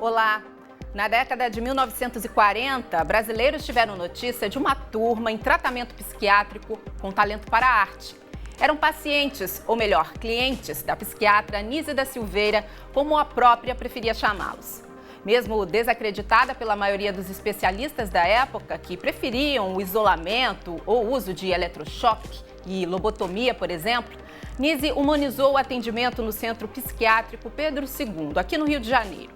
Olá! Na década de 1940, brasileiros tiveram notícia de uma turma em tratamento psiquiátrico com talento para a arte. Eram pacientes, ou melhor, clientes da psiquiatra Anísia da Silveira, como a própria preferia chamá-los. Mesmo desacreditada pela maioria dos especialistas da época, que preferiam o isolamento ou o uso de eletrochoque e lobotomia, por exemplo, Nise humanizou o atendimento no Centro Psiquiátrico Pedro II, aqui no Rio de Janeiro.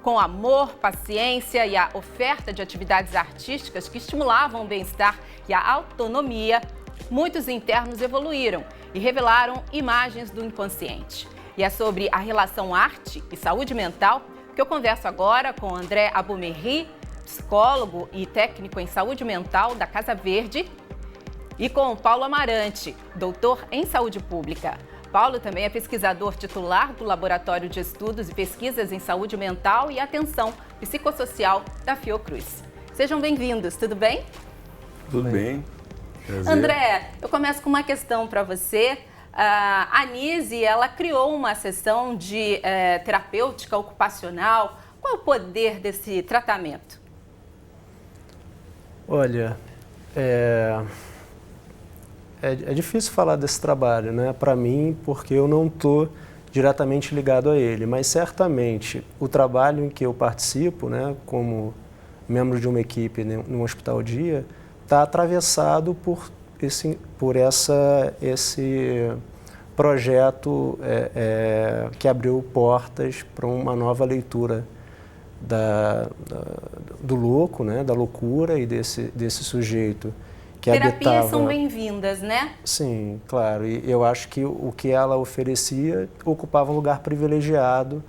Com amor, paciência e a oferta de atividades artísticas que estimulavam o bem-estar e a autonomia, muitos internos evoluíram e revelaram imagens do inconsciente. E é sobre a relação arte e saúde mental que eu converso agora com André Abomerri, psicólogo e técnico em saúde mental da Casa Verde, e com Paulo Amarante, doutor em saúde pública. Paulo também é pesquisador titular do Laboratório de Estudos e Pesquisas em Saúde Mental e Atenção Psicossocial da Fiocruz. Sejam bem-vindos, tudo bem? Tudo bem. Prazer. André, eu começo com uma questão para você. A Nise, ela criou uma sessão de terapêutica ocupacional. Qual é o poder desse tratamento? Olha, é difícil falar desse trabalho, né, para mim, porque eu não estou diretamente ligado a ele, mas certamente o trabalho em que eu participo, né, como membro de uma equipe no Hospital Dia, está atravessado por esse projeto que abriu portas para uma nova leitura do louco, né, da loucura e desse sujeito que Terapias habitava... são bem-vindas, né? Sim, claro. E eu acho que o que ela oferecia ocupava um lugar privilegiado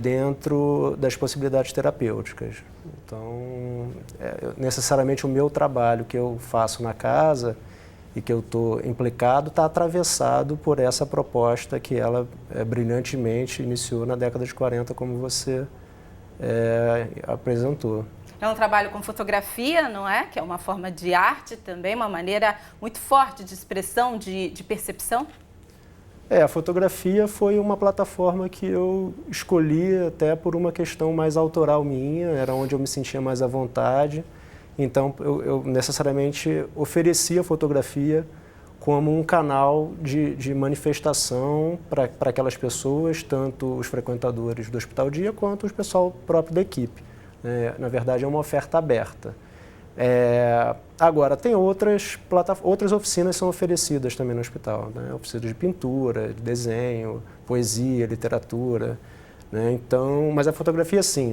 dentro das possibilidades terapêuticas. Então, necessariamente o meu trabalho que eu faço na casa e que eu estou implicado está atravessado por essa proposta que ela brilhantemente iniciou na década de 40, como você apresentou. É um trabalho com fotografia, não é? Que é uma forma de arte também, uma maneira muito forte de expressão, de percepção. A fotografia foi uma plataforma que eu escolhi até por uma questão mais autoral minha, era onde eu me sentia mais à vontade. Então, eu necessariamente oferecia a fotografia como um canal de manifestação para aquelas pessoas, tanto os frequentadores do Hospital Dia quanto o pessoal próprio da equipe. Na verdade, é uma oferta aberta. Agora, tem outras oficinas que são oferecidas também no hospital, né? Oficinas de pintura, de desenho, poesia, literatura, né? Então, mas a fotografia, sim,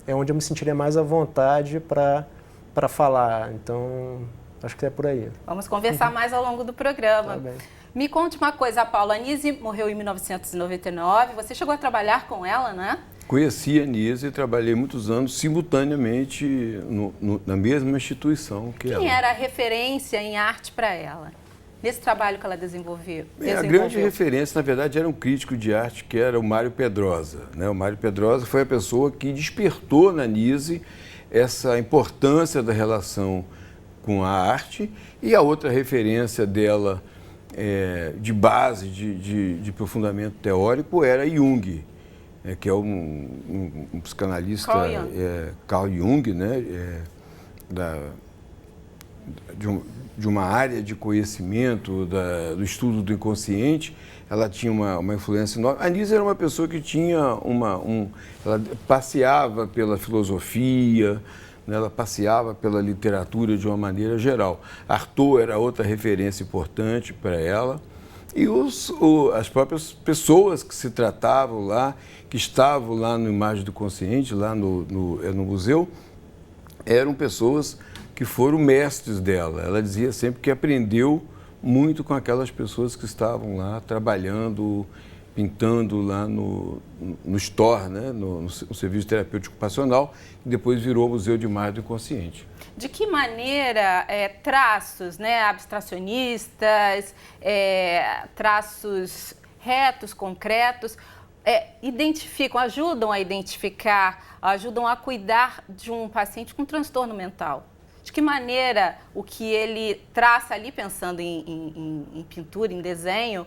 é onde eu me sentiria mais à vontade para falar. Então, acho que é por aí. Vamos conversar mais ao longo do programa. Tá bem. Me conte uma coisa, Paula. A Nise morreu em 1999. Você chegou a trabalhar com ela, né? Conheci a Nise e trabalhei muitos anos simultaneamente na mesma instituição que ela. Quem era a referência em arte para ela, nesse trabalho que ela desenvolveu? A grande referência, na verdade, era um crítico de arte que era o Mário Pedrosa, né? O Mário Pedrosa foi a pessoa que despertou na Nise essa importância da relação com a arte, e a outra referência dela de base, de aprofundamento teórico, era Jung, que é um psicanalista, Carl Jung, né, de uma área de conhecimento do estudo do inconsciente. Ela tinha uma influência enorme. A Nise era uma pessoa que tinha ela passeava pela filosofia, né, ela passeava pela literatura de uma maneira geral. Artaud era outra referência importante para ela. E as próprias pessoas que se tratavam lá, que estavam lá no Imagem do Consciente, lá no museu, eram pessoas que foram mestres dela. Ela dizia sempre que aprendeu muito com aquelas pessoas que estavam lá trabalhando, pintando lá no STOR, né, no Serviço Terapêutico Ocupacional, que depois virou o Museu de Imagem do Inconsciente. De que maneira traços, né, abstracionistas, traços retos, concretos, ajudam a identificar, ajudam a cuidar de um paciente com transtorno mental? De que maneira o que ele traça ali, pensando em pintura, em desenho,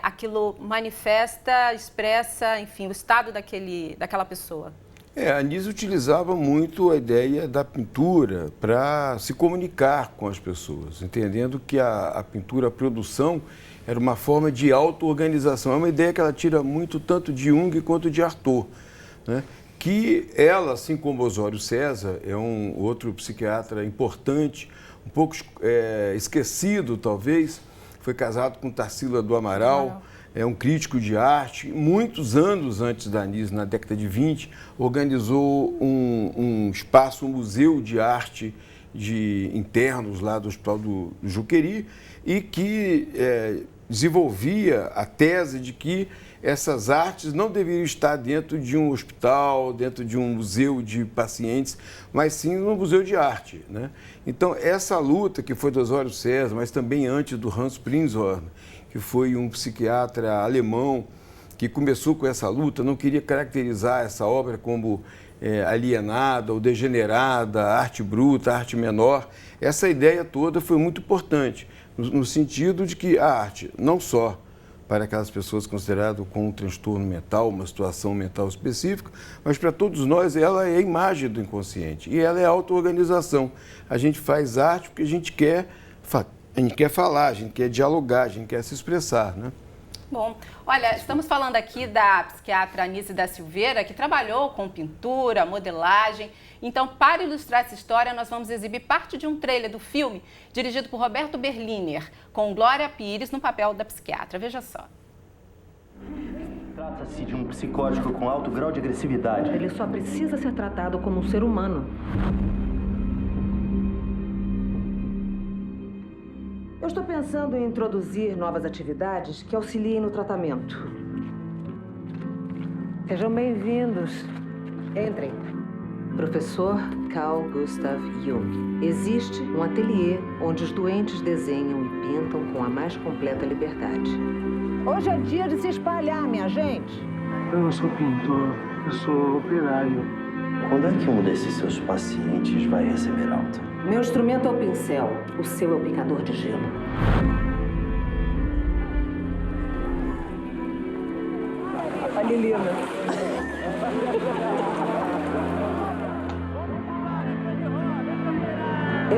aquilo manifesta, expressa, enfim, o estado daquela pessoa? A Anísio utilizava muito a ideia da pintura para se comunicar com as pessoas, entendendo que a pintura, a produção, era uma forma de auto-organização. É uma ideia que ela tira muito tanto de Jung quanto de Artaud, né? Que ela, assim como Osório César, é um outro psiquiatra importante, um pouco esquecido talvez, foi casado com Tarsila do Amaral, é um crítico de arte. Muitos anos antes da Anísio, na década de 20, organizou um espaço, um museu de arte de internos lá do Hospital do Juqueri, e que desenvolvia a tese de que essas artes não deveriam estar dentro de um hospital, dentro de um museu de pacientes, mas sim no museu de arte, né? Então, essa luta que foi do Osório César, mas também antes do Hans Prinzhorn, que foi um psiquiatra alemão que começou com essa luta, não queria caracterizar essa obra como alienada ou degenerada, arte bruta, arte menor. Essa ideia toda foi muito importante, no sentido de que a arte, não só para aquelas pessoas consideradas com um transtorno mental, uma situação mental específica, mas para todos nós ela é a imagem do inconsciente e ela é a auto-organização. A gente faz arte porque a gente quer falar, a gente quer dialogar, a gente quer se expressar, né? Bom, olha, estamos falando aqui da psiquiatra Anísio da Silveira, que trabalhou com pintura, modelagem. Então, para ilustrar essa história, nós vamos exibir parte de um trailer do filme, dirigido por Roberto Berliner, com Glória Pires no papel da psiquiatra. Veja só. Trata-se de um psicótico com alto grau de agressividade. Ele só precisa ser tratado como um ser humano. Eu estou pensando em introduzir novas atividades que auxiliem no tratamento. Sejam bem-vindos. Entrem. Professor Carl Gustav Jung. Existe um ateliê onde os doentes desenham e pintam com a mais completa liberdade. Hoje é dia de se espalhar, minha gente. Eu não sou pintor, eu sou operário. Quando é que um desses seus pacientes vai receber alta? Meu instrumento é o pincel, o seu é o picador de gelo. A Lilina.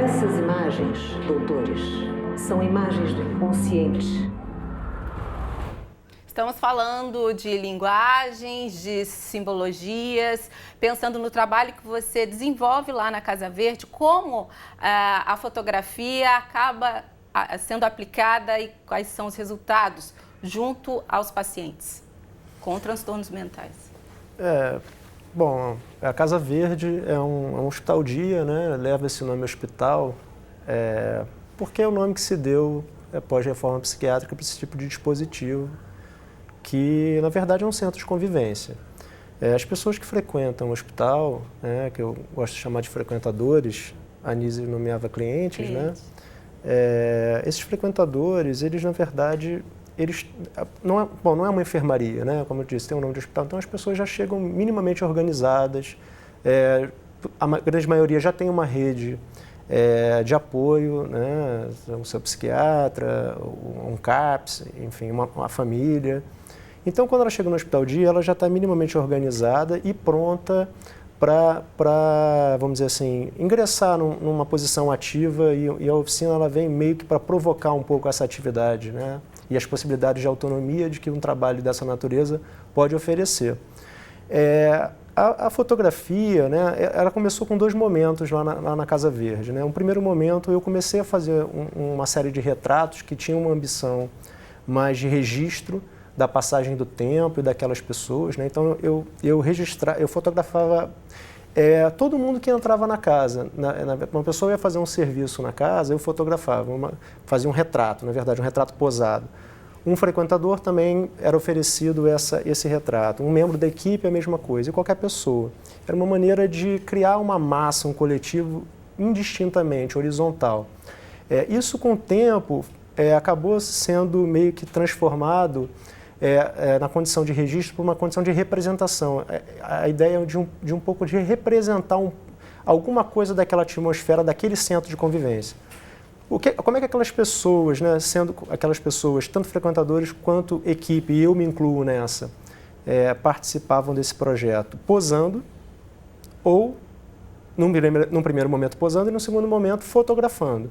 Essas imagens, doutores, são imagens do inconsciente. Estamos falando de linguagens, de simbologias, pensando no trabalho que você desenvolve lá na Casa Verde, como a fotografia acaba sendo aplicada e quais são os resultados junto aos pacientes com transtornos mentais. Bom, a Casa Verde é um hospital-dia, né? Leva esse nome hospital, porque é o nome que se deu após a reforma psiquiátrica para esse tipo de dispositivo, que na verdade é um centro de convivência. As pessoas que frequentam o hospital, que eu gosto de chamar de frequentadores, a Anísio nomeava clientes, né? Esses frequentadores, eles na verdade, não é uma enfermaria, né? Como eu disse, tem um nome de hospital, então as pessoas já chegam minimamente organizadas, a grande maioria já tem uma rede de apoio, né? O seu psiquiatra, um CAPS, enfim, uma família. Então, quando ela chega no hospital-dia, ela já está minimamente organizada e pronta para, vamos dizer assim, ingressar numa posição ativa e a oficina ela vem meio que para provocar um pouco essa atividade, né? E as possibilidades de autonomia de que um trabalho dessa natureza pode oferecer. A fotografia, né, ela começou com dois momentos lá na Casa Verde, né? Um primeiro momento, eu comecei a fazer uma série de retratos que tinham uma ambição mais de registro da passagem do tempo e daquelas pessoas, né? Então eu fotografava todo mundo que entrava na casa. Uma pessoa ia fazer um serviço na casa, eu fotografava, fazia um retrato, na verdade, um retrato posado. Um frequentador também era oferecido esse retrato. Um membro da equipe, a mesma coisa. E qualquer pessoa. Era uma maneira de criar uma massa, um coletivo indistintamente, horizontal. Isso, com o tempo, acabou sendo meio que transformado na condição de registro por uma condição de representação. A ideia de um pouco de representar alguma coisa daquela atmosfera, daquele centro de convivência. Como é que aquelas pessoas, né, sendo aquelas pessoas, tanto frequentadores quanto equipe, e eu me incluo nessa, participavam desse projeto? Posando, ou num primeiro momento posando e no segundo momento fotografando.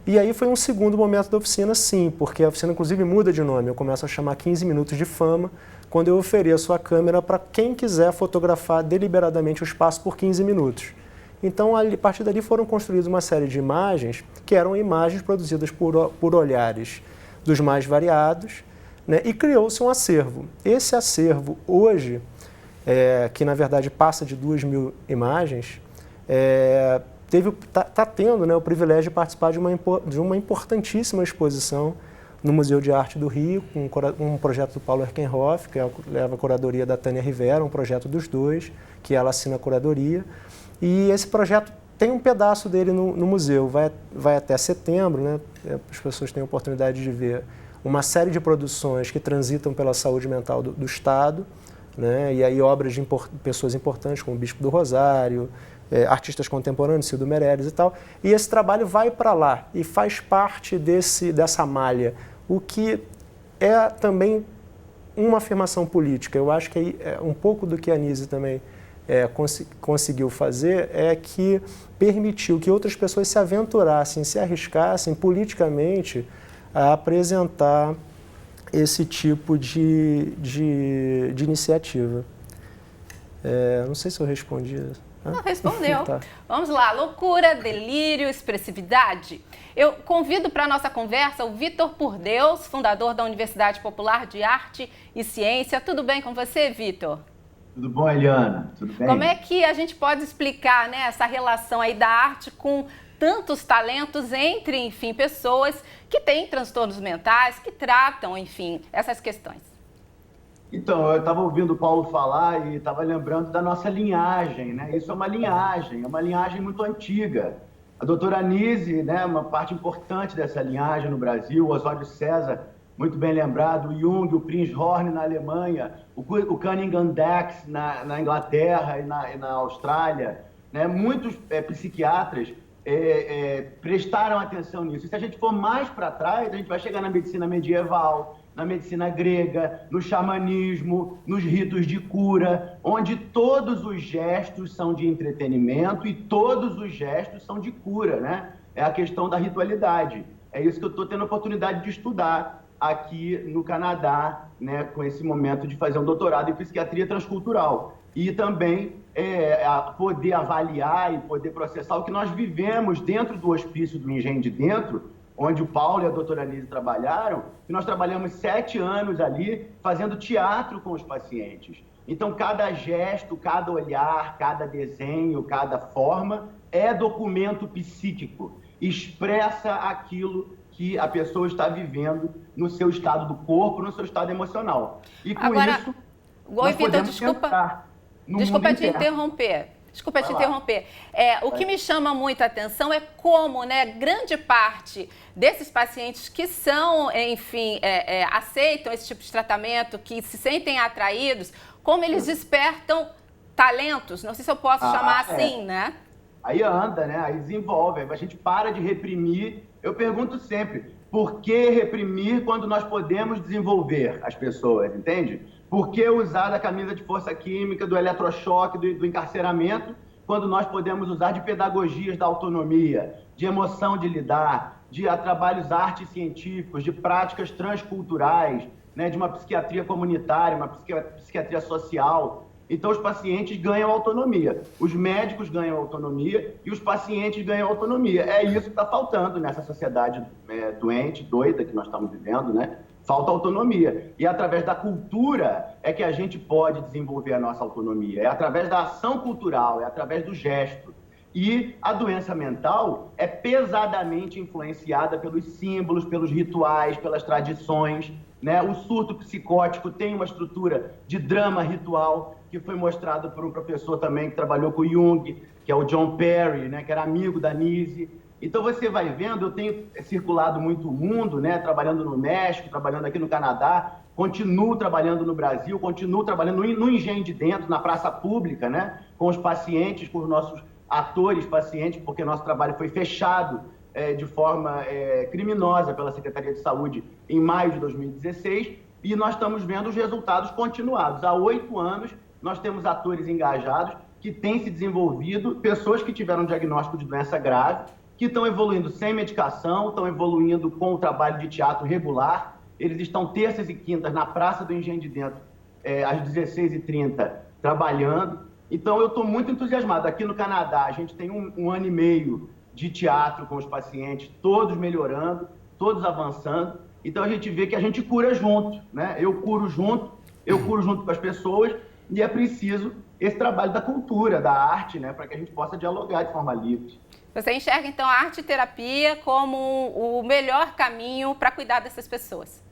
E aí foi um segundo momento da oficina, sim, porque a oficina inclusive muda de nome. Eu começo a chamar 15 minutos de fama, quando eu ofereço a câmera para quem quiser fotografar deliberadamente o espaço por 15 minutos. Então, a partir dali foram construídas uma série de imagens, que eram imagens produzidas por olhares dos mais variados, né, e criou-se um acervo. Esse acervo, hoje, que na verdade passa de 2.000 imagens, está tendo, né, o privilégio de participar de uma importantíssima exposição no Museu de Arte do Rio, um projeto do Paulo Erkenhoff, que leva a curadoria da Tânia Rivera, um projeto dos dois, que ela assina a curadoria. E esse projeto tem um pedaço dele no museu, vai até setembro, né? As pessoas têm a oportunidade de ver uma série de produções que transitam pela saúde mental do Estado, né? E aí obras de pessoas importantes, como o Bispo do Rosário, artistas contemporâneos, Cildo Meirelles e tal. E esse trabalho vai para lá e faz parte dessa malha, o que é também uma afirmação política. Eu acho que um pouco do que a Anísia também conseguiu fazer é que permitiu que outras pessoas se aventurassem, se arriscassem politicamente a apresentar esse tipo de iniciativa. Não sei se eu respondi. Não, respondeu. Tá. Vamos lá, loucura, delírio, expressividade. Eu convido para a nossa conversa o Vitor Por Deus, fundador da Universidade Popular de Arte e Ciência. Tudo bem com você, Vitor? Tudo bom, Eliana? Tudo bem? Como é que a gente pode explicar, né, essa relação aí da arte com tantos talentos entre, enfim, pessoas que têm transtornos mentais, que tratam, enfim, essas questões? Então, eu estava ouvindo o Paulo falar e estava lembrando da nossa linhagem, né? Isso é uma linhagem muito antiga. A doutora Anísia, né, uma parte importante dessa linhagem no Brasil, o Osório César, muito bem lembrado, o Jung, o Prinzhorn na Alemanha, o Cunningham Dax na Inglaterra e na Austrália, né? Muitos psiquiatras prestaram atenção nisso. E se a gente for mais para trás, a gente vai chegar na medicina medieval, na medicina grega, no xamanismo, nos ritos de cura, onde todos os gestos são de entretenimento e todos os gestos são de cura, né? É a questão da ritualidade. É isso que eu estou tendo a oportunidade de estudar aqui no Canadá, né, com esse momento de fazer um doutorado em psiquiatria transcultural. E também poder avaliar e poder processar o que nós vivemos dentro do hospício do Engenho de Dentro, onde o Paulo e a doutora Anísia trabalharam, e nós trabalhamos 7 anos ali fazendo teatro com os pacientes. Então, cada gesto, cada olhar, cada desenho, cada forma é documento psíquico, expressa aquilo que a pessoa está vivendo no seu estado do corpo, no seu estado emocional. E com isso, nós podemos entrar no mundo interno. Desculpa te interromper. O que me chama muito a atenção é como, né, grande parte desses pacientes que são, enfim, aceitam esse tipo de tratamento, que se sentem atraídos, como eles despertam talentos, não sei se eu posso chamar assim, né? Aí anda, né? Aí desenvolve, a gente para de reprimir. Eu pergunto sempre, por que reprimir quando nós podemos desenvolver as pessoas, entende? Por que usar da camisa de força química, do eletrochoque, do encarceramento, quando nós podemos usar de pedagogias da autonomia, de emoção de lidar, de trabalhos artes científicos, de práticas transculturais, né, de uma psiquiatria comunitária, uma psiquiatria social. Então, os pacientes ganham autonomia, os médicos ganham autonomia e os pacientes ganham autonomia. É isso que está faltando nessa sociedade doente, doida que nós estamos vivendo, né? Falta autonomia. E através da cultura é que a gente pode desenvolver a nossa autonomia. É através da ação cultural, é através do gesto. E a doença mental é pesadamente influenciada pelos símbolos, pelos rituais, pelas tradições, né? O surto psicótico tem uma estrutura de drama ritual, que foi mostrado por um professor também que trabalhou com Jung, que é o John Perry, né? Que era amigo da Anísia. Então você vai vendo, eu tenho circulado muito o mundo, né? Trabalhando no México, trabalhando aqui no Canadá, continuo trabalhando no Brasil, continuo trabalhando no Engenho de Dentro, na praça pública, né? Com os pacientes, com atores, pacientes, porque nosso trabalho foi fechado de forma criminosa pela Secretaria de Saúde em maio de 2016, e nós estamos vendo os resultados continuados. Há 8 anos, nós temos atores engajados que têm se desenvolvido, pessoas que tiveram diagnóstico de doença grave, que estão evoluindo sem medicação, estão evoluindo com o trabalho de teatro regular. Eles estão terças e quintas na Praça do Engenho de Dentro, às 16h30, trabalhando. Então, eu estou muito entusiasmado. Aqui no Canadá, a gente tem um ano e meio de teatro com os pacientes, todos melhorando, todos avançando. Então, a gente vê que a gente cura junto, né? Eu curo junto com as pessoas, e é preciso esse trabalho da cultura, da arte, né? Para que a gente possa dialogar de forma livre. Você enxerga, então, a arte terapia como o melhor caminho para cuidar dessas pessoas?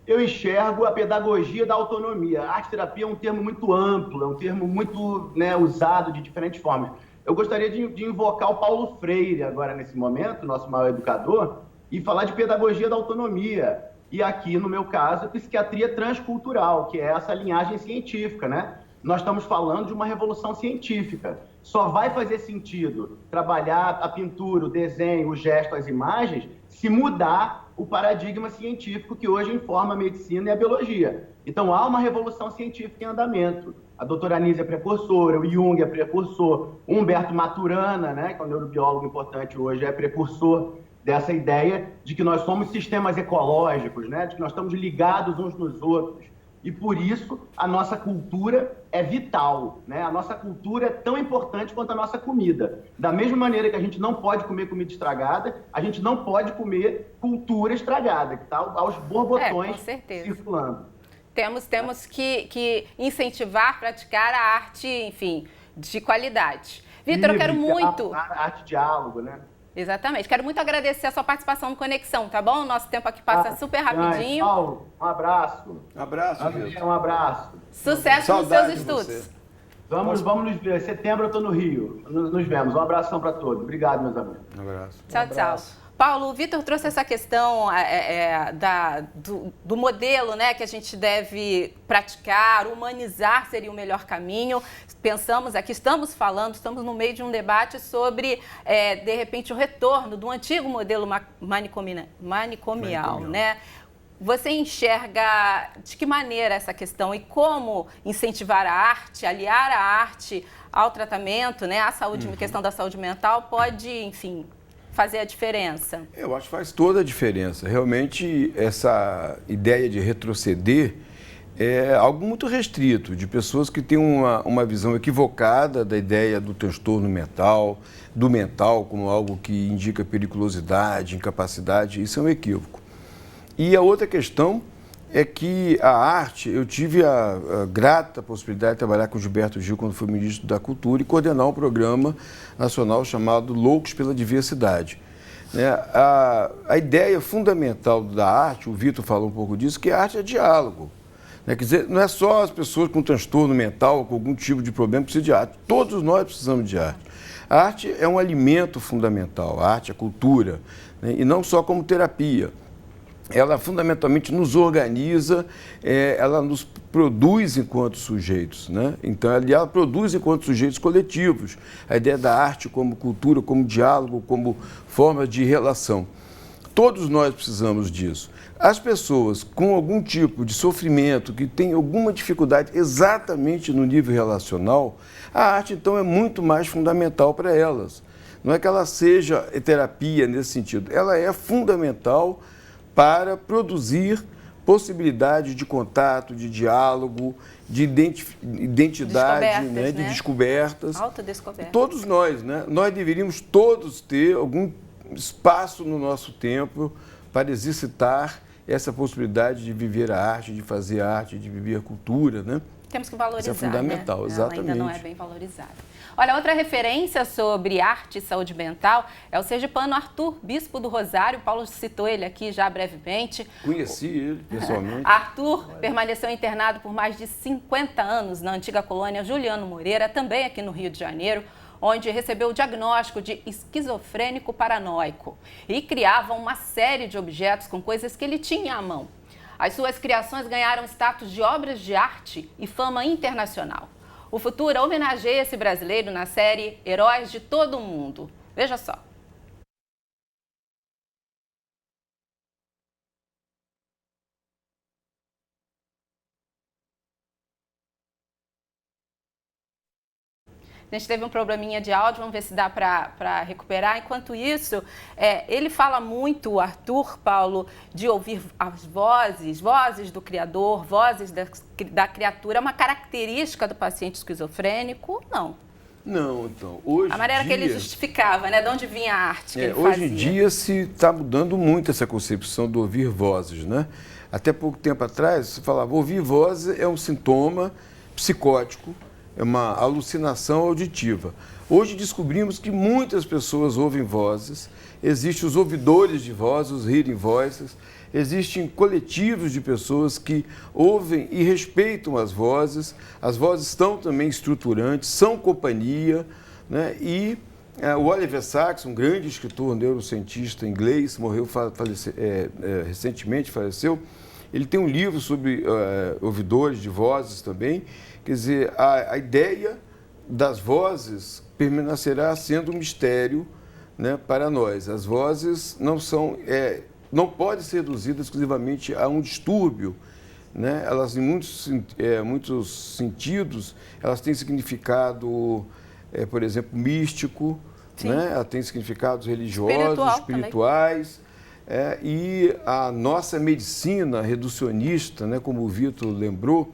Eu enxergo a pedagogia da autonomia. A arte-terapia é um termo muito amplo, é um termo muito, né, usado de diferentes formas. Eu gostaria de invocar o Paulo Freire agora, nesse momento, nosso maior educador, e falar de pedagogia da autonomia. E aqui, no meu caso, psiquiatria transcultural, que é essa linhagem científica, né? Nós estamos falando de uma revolução científica. Só vai fazer sentido trabalhar a pintura, o desenho, o gesto, as imagens, se mudar o paradigma científico que hoje informa a medicina e a biologia. Então, há uma revolução científica em andamento. A doutora Anísia é precursora, o Jung é precursor, o Humberto Maturana, né, que é um neurobiólogo importante hoje, é precursor dessa ideia de que nós somos sistemas ecológicos, né, de que nós estamos ligados uns nos outros. E, por isso, a nossa cultura é vital, né? A nossa cultura é tão importante quanto a nossa comida. Da mesma maneira que a gente não pode comer comida estragada, a gente não pode comer cultura estragada, que está aos borbotões circulando. Temos que incentivar, praticar a arte, enfim, de qualidade. Vitor, eu quero muito... A arte-diálogo, né? Exatamente. Quero muito agradecer a sua participação no Conexão, tá bom? Nosso tempo aqui passa super rapidinho. Paulo, um abraço. Um abraço, Vitor. Um abraço. Sucesso nos seus estudos. Vamos nos ver. Em setembro eu estou no Rio. Nos vemos. Um abração para todos. Obrigado, meus amigos. Um abraço. Tchau, tchau. Paulo, o Vitor trouxe essa questão do modelo, né, que a gente deve praticar, humanizar seria o melhor caminho. Pensamos aqui, estamos no meio de um debate sobre, de repente, o retorno do antigo modelo manicomial, né? Você enxerga de que maneira essa questão e como incentivar a arte, aliar a arte ao tratamento, né, à saúde, questão da saúde mental, pode, enfim, fazer a diferença? Eu acho que faz toda a diferença. Realmente, essa ideia de retroceder é algo muito restrito, de pessoas que têm uma visão equivocada da ideia do transtorno mental, do mental como algo que indica periculosidade, incapacidade. Isso é um equívoco. E a outra questão é que a arte, eu tive a grata possibilidade de trabalhar com o Gilberto Gil quando fui ministro da Cultura e coordenar um programa nacional chamado Loucos pela Diversidade. Né? A ideia fundamental da arte, o Vitor falou um pouco disso, que a arte é diálogo. Né? Quer dizer, não é só as pessoas com transtorno mental, com algum tipo de problema que precisam de arte. Todos nós precisamos de arte. A arte é um alimento fundamental, a arte, a cultura, né? E não só como terapia. Ela fundamentalmente nos organiza, ela nos produz enquanto sujeitos, né? Então, ela produz enquanto sujeitos coletivos. A ideia da arte como cultura, como diálogo, como forma de relação. Todos nós precisamos disso. As pessoas com algum tipo de sofrimento, que têm alguma dificuldade exatamente no nível relacional, a arte, então, é muito mais fundamental para elas. Não é que ela seja terapia nesse sentido, ela é fundamental para produzir possibilidade de contato, de diálogo, de identidade, né? De descobertas. Autodescoberta. Todos nós, né? Nós deveríamos todos ter algum espaço no nosso tempo para exercitar essa possibilidade de viver a arte, de fazer arte, de viver a cultura, né? Temos que valorizar, isso é fundamental, né? exatamente. Ela ainda não é bem valorizada. Olha, outra referência sobre arte e saúde mental é o sergipano Arthur, bispo do Rosário. O Paulo citou ele aqui já brevemente. Conheci ele pessoalmente. Arthur permaneceu internado por mais de 50 anos na antiga colônia Juliano Moreira, também aqui no Rio de Janeiro, onde recebeu o diagnóstico de esquizofrênico paranoico e criava uma série de objetos com coisas que ele tinha à mão. As suas criações ganharam status de obras de arte e fama internacional. O Futura homenageia esse brasileiro na série Heróis de Todo Mundo. Veja só. A gente teve um probleminha de áudio, vamos ver se dá para recuperar. Enquanto isso, ele fala muito, o Arthur, Paulo, de ouvir as vozes do criador, vozes da criatura. É uma característica do paciente esquizofrênico? Não. Não, então, hoje a maneira que ele justificava, né? De onde vinha a arte que ele fazia. Hoje em dia se está mudando muito essa concepção do ouvir vozes, né? Até pouco tempo atrás, se falava ouvir vozes é um sintoma psicótico, é uma alucinação auditiva. Hoje descobrimos que muitas pessoas ouvem vozes, existem os ouvidores de vozes, os hearing voices, existem coletivos de pessoas que ouvem e respeitam as vozes estão também estruturantes, são companhia, né? E o Oliver Sacks, um grande escritor neurocientista inglês, morreu recentemente, faleceu, ele tem um livro sobre ouvidores de vozes também. Quer dizer, a ideia das vozes permanecerá sendo um mistério, né, para nós. As vozes não podem ser reduzidas exclusivamente a um distúrbio, né? Elas, em muitos sentidos, elas têm significado, por exemplo, místico, né? Ela tem significados religiosos, espirituais. E a nossa medicina reducionista, né, como o Vitor lembrou,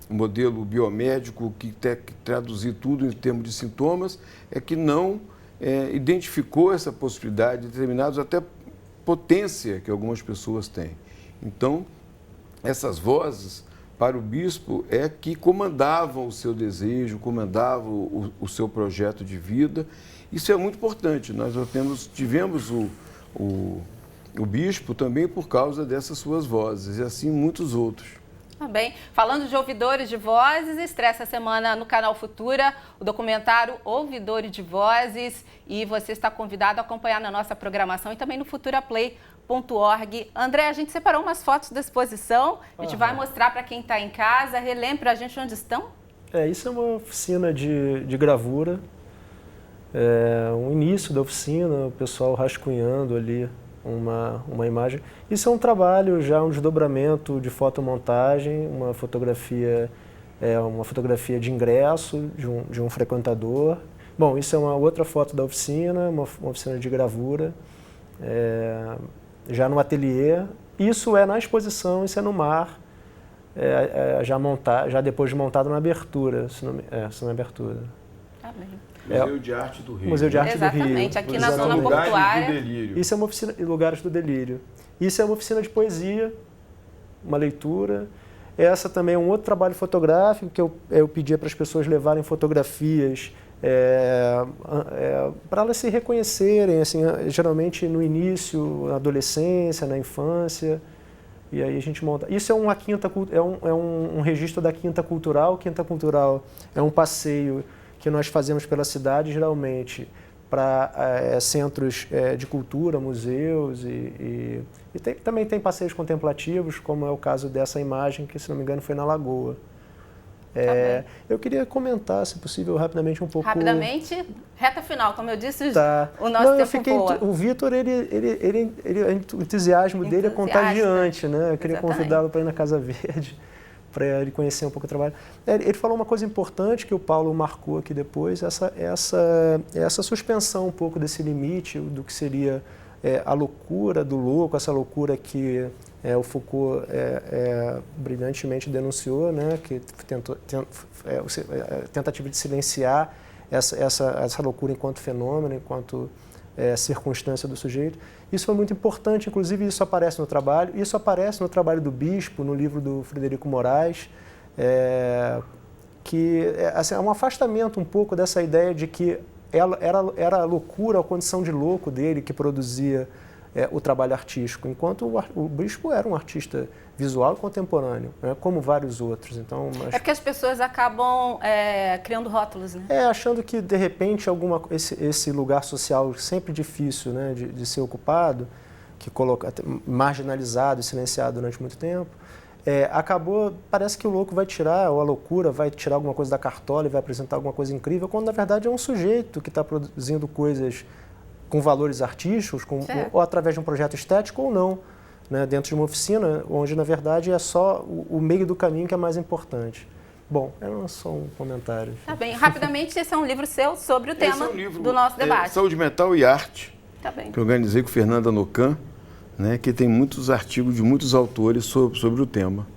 o modelo biomédico que tem que traduzir tudo em termos de sintomas, é que não identificou essa possibilidade de determinados, até potência que algumas pessoas têm. Então, essas vozes, para o bispo, é que comandavam o seu desejo, comandavam o seu projeto de vida. Isso é muito importante. Nós tivemos o bispo também por causa dessas suas vozes, e assim muitos outros. Bem, falando de ouvidores de vozes, estreia essa semana no canal Futura o documentário Ouvidores de Vozes, e você está convidado a acompanhar na nossa programação e também no futuraplay.org. André, a gente separou umas fotos da exposição, a gente vai mostrar para quem está em casa. Relembra para a gente onde estão? Isso é uma oficina de gravura, o início da oficina, o pessoal rascunhando ali uma imagem. Isso é um trabalho, já um desdobramento de fotomontagem, uma fotografia de ingresso de um frequentador. Bom, isso é uma outra foto da oficina, uma oficina de gravura, já no ateliê. Isso é na exposição, isso é no mar, já depois de montado na abertura, se não é abertura. Tá bem. Museu de Arte do Rio. Museu de Arte Exatamente, do Rio. aqui na zona portuária. Isso é uma oficina, Lugares do Delírio. Isso é uma oficina de poesia, uma leitura. Essa também é um outro trabalho fotográfico que eu pedia para as pessoas levarem fotografias para elas se reconhecerem, assim, geralmente no início, na adolescência, na infância. E aí a gente monta. Isso é um registro da Quinta Cultural. Quinta Cultural é um passeio que nós fazemos pela cidade, geralmente para centros de cultura, museus e também tem passeios contemplativos, como é o caso dessa imagem, que, se não me engano, foi na Lagoa. Eu queria comentar, se possível, rapidamente um pouco... Rapidamente, reta final, como eu disse, o nosso tempo voa. O Vitor, o entusiasmo dele é contagiante, né? Eu queria convidá-lo para ir na Casa Verde, para ele conhecer um pouco o trabalho. Ele falou uma coisa importante que o Paulo marcou aqui depois, essa suspensão um pouco desse limite do que seria a loucura do louco, essa loucura que o Foucault brilhantemente denunciou, né, que tentativa de silenciar essa loucura enquanto fenômeno, enquanto circunstância do sujeito. Isso foi muito importante, inclusive isso aparece no trabalho. Isso aparece no trabalho do Bispo, no livro do Frederico Moraes, que é um afastamento um pouco dessa ideia de que era a loucura, a condição de louco dele que produzia o trabalho artístico, enquanto o Bispo era um artista visual e contemporâneo, né, como vários outros. Então, É porque as pessoas acabam criando rótulos, né? Achando que, de repente, esse lugar social sempre difícil, né, de ser ocupado, que marginalizado e silenciado durante muito tempo, Parece que o louco vai tirar, ou a loucura vai tirar alguma coisa da cartola e vai apresentar alguma coisa incrível, quando na verdade é um sujeito que está produzindo coisas com valores artísticos, ou através de um projeto estético ou não, né, dentro de uma oficina, onde na verdade é só o meio do caminho que é mais importante. Bom, era só um comentário. Tá bem. Rapidamente, esse é um livro seu sobre o tema do nosso debate. Saúde Mental e Arte, tá bem. Que eu organizei com Fernanda Nocan, né, que tem muitos artigos de muitos autores sobre o tema.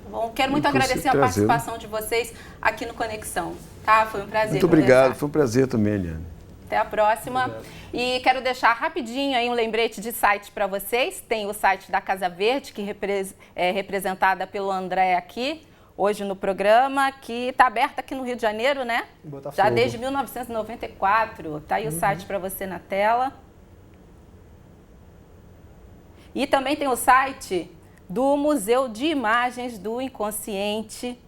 Bom, quero muito agradecer a participação de vocês aqui no Conexão. Tá? Foi um prazer. Muito obrigado, foi um prazer também, Eliane. Até a próxima. Obrigado. E quero deixar rapidinho aí um lembrete de site para vocês. Tem o site da Casa Verde, que é representada pelo André aqui, hoje no programa, que está aberta aqui no Rio de Janeiro, né? Botafogo. Já desde 1994. Está aí o site para você na tela. E também tem o site do Museu de Imagens do Inconsciente,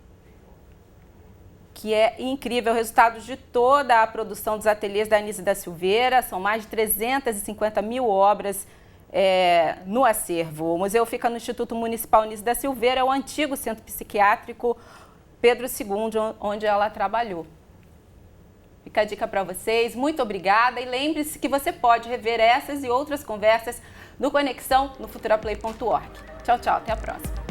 que é incrível, o resultado de toda a produção dos ateliês da Anísia da Silveira. São mais de 350 mil obras no acervo. O museu fica no Instituto Municipal Anísia da Silveira, é o antigo centro psiquiátrico Pedro II, onde ela trabalhou. Fica a dica para vocês. Muito obrigada e lembre-se que você pode rever essas e outras conversas no Conexão no futuraplay.org. Tchau, tchau. Até a próxima.